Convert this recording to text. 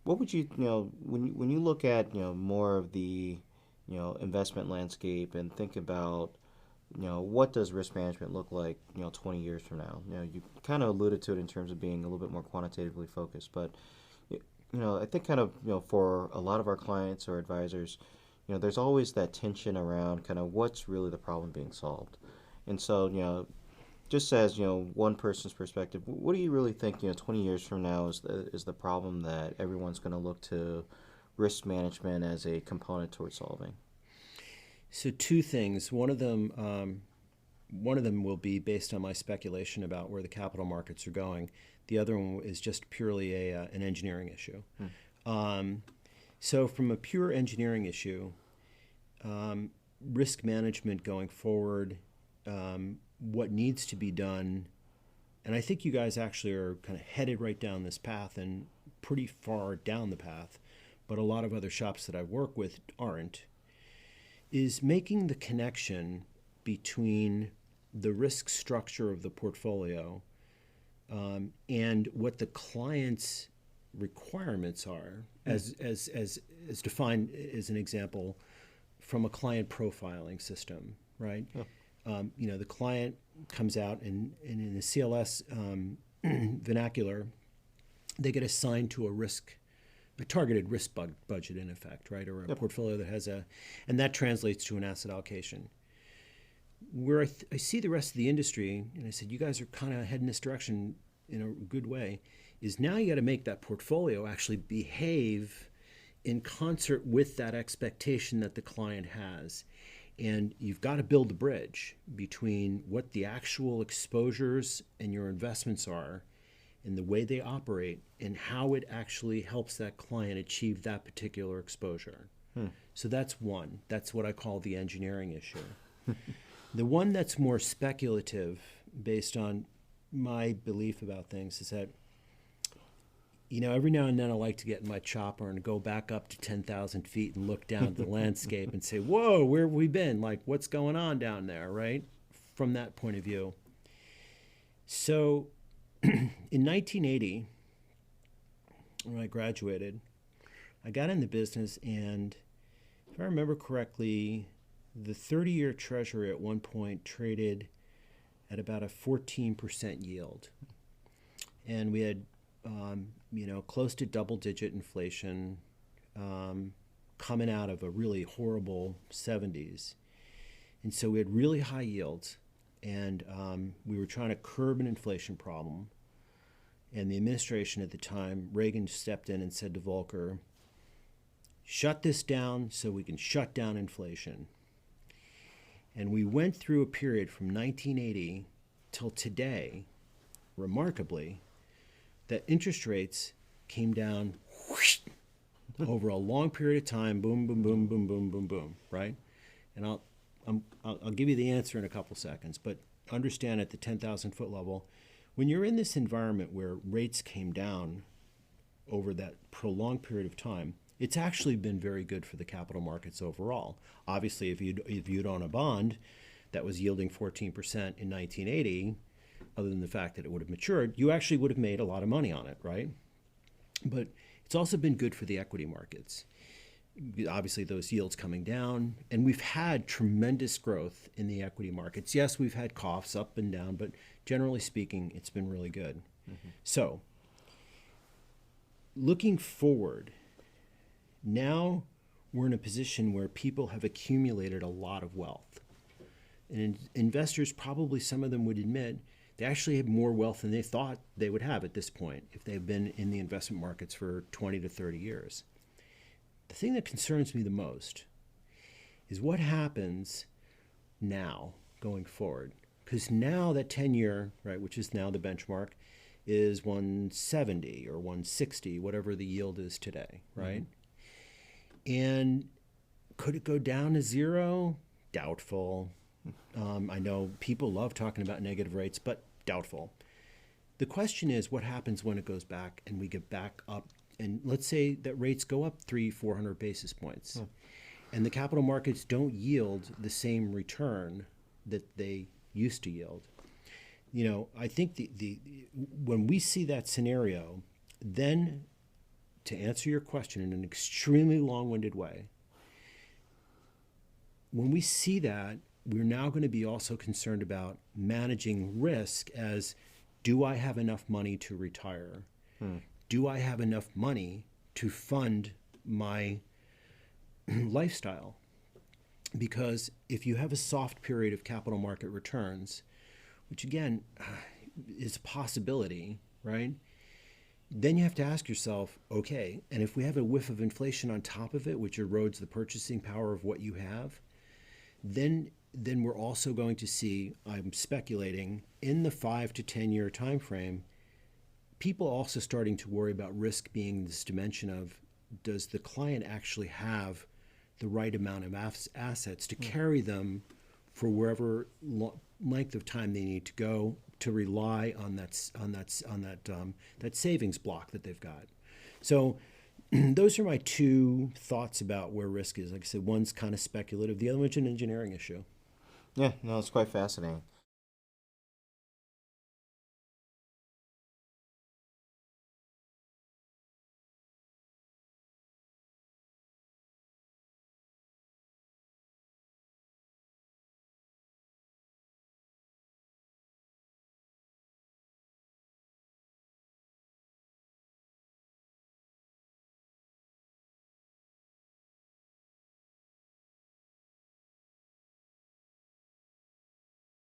What would when you look at more of the investment landscape and think about what does risk management look like 20 years from now? You kind of alluded to it in terms of being a little bit more quantitatively focused, but I think kind of for a lot of our clients or advisors, there's always that tension around kind of what's really the problem being solved. And so, just as one person's perspective, what do you really think 20 years from now is the problem that everyone's going to look to risk management as a component towards solving? So two things. One of them will be based on my speculation about where the capital markets are going. The other one is just purely an engineering issue. Hmm. Um, so from a pure engineering issue, risk management going forward, what needs to be done, and I think you guys actually are kind of headed right down this path and pretty far down the path, but a lot of other shops that I work with aren't, is making the connection between the risk structure of the portfolio and what the client's requirements are, Hmm. as defined as an example from a client profiling system, right? Yeah. The client comes out and in the CLS vernacular, they get assigned to a targeted risk budget in effect, right? Or a Yep. portfolio that has and that translates to an asset allocation. Where I see the rest of the industry, and I said, you guys are kind of heading this direction in a good way, is now you got to make that portfolio actually behave in concert with that expectation that the client has. And you've got to build the bridge between what the actual exposures and your investments are and the way they operate and how it actually helps that client achieve that particular exposure. Hmm. So that's one. That's what I call the engineering issue. The one that's more speculative, based on my belief about things, is that every now and then I like to get in my chopper and go back up to 10,000 feet and look down at the landscape and say, whoa, where have we been? Like, what's going on down there, right? From that point of view. So in 1980, when I graduated, I got in the business, and if I remember correctly, the 30-year treasury at one point traded at about a 14% yield. And we had close to double-digit inflation coming out of a really horrible 70s. And so we had really high yields, and we were trying to curb an inflation problem. And the administration at the time, Reagan stepped in and said to Volcker, shut this down so we can shut down inflation. And we went through a period from 1980 till today, remarkably, that interest rates came down whoosh, over a long period of time, boom, boom, boom, boom, boom, boom, boom, right? And I'll give you the answer in a couple seconds, but understand at the 10,000 foot level, when you're in this environment where rates came down over that prolonged period of time, it's actually been very good for the capital markets overall. Obviously, if you'd own a bond that was yielding 14% in 1980, other than the fact that it would have matured, you actually would have made a lot of money on it, right? But it's also been good for the equity markets. Obviously, those yields coming down, and we've had tremendous growth in the equity markets. Yes, we've had coughs up and down, but generally speaking, it's been really good. Mm-hmm. So, looking forward, now we're in a position where people have accumulated a lot of wealth. And investors, probably some of them would admit, they actually have more wealth than they thought they would have at this point if they've been in the investment markets for 20 to 30 years. The thing that concerns me the most is what happens now going forward. Because now that 10-year, right, which is now the benchmark, is 170 or 160, whatever the yield is today, right? Mm-hmm. And could it go down to zero? Doubtful. I know people love talking about negative rates, but doubtful. The question is, what happens when it goes back and we get back up? And let's say that rates go up 300-400 basis points, and the capital markets don't yield the same return that they used to yield. I think the when we see that scenario, then to answer your question in an extremely long-winded way, when we see that, we're now going to be also concerned about managing risk as, do I have enough money to retire? Do I have enough money to fund my lifestyle? Because if you have a soft period of capital market returns, which again is a possibility, right? Then you have to ask yourself, okay, and if we have a whiff of inflation on top of it, which erodes the purchasing power of what you have, then we're also going to see, I'm speculating, in the 5 to 10 year time frame, people also starting to worry about risk being this dimension of, does the client actually have the right amount of assets to carry them for wherever length of time they need to go, to rely on that savings block that they've got. So those are my two thoughts about where risk is. Like I said, one's kind of speculative, the other one's an engineering issue. Yeah, no, it's quite fascinating.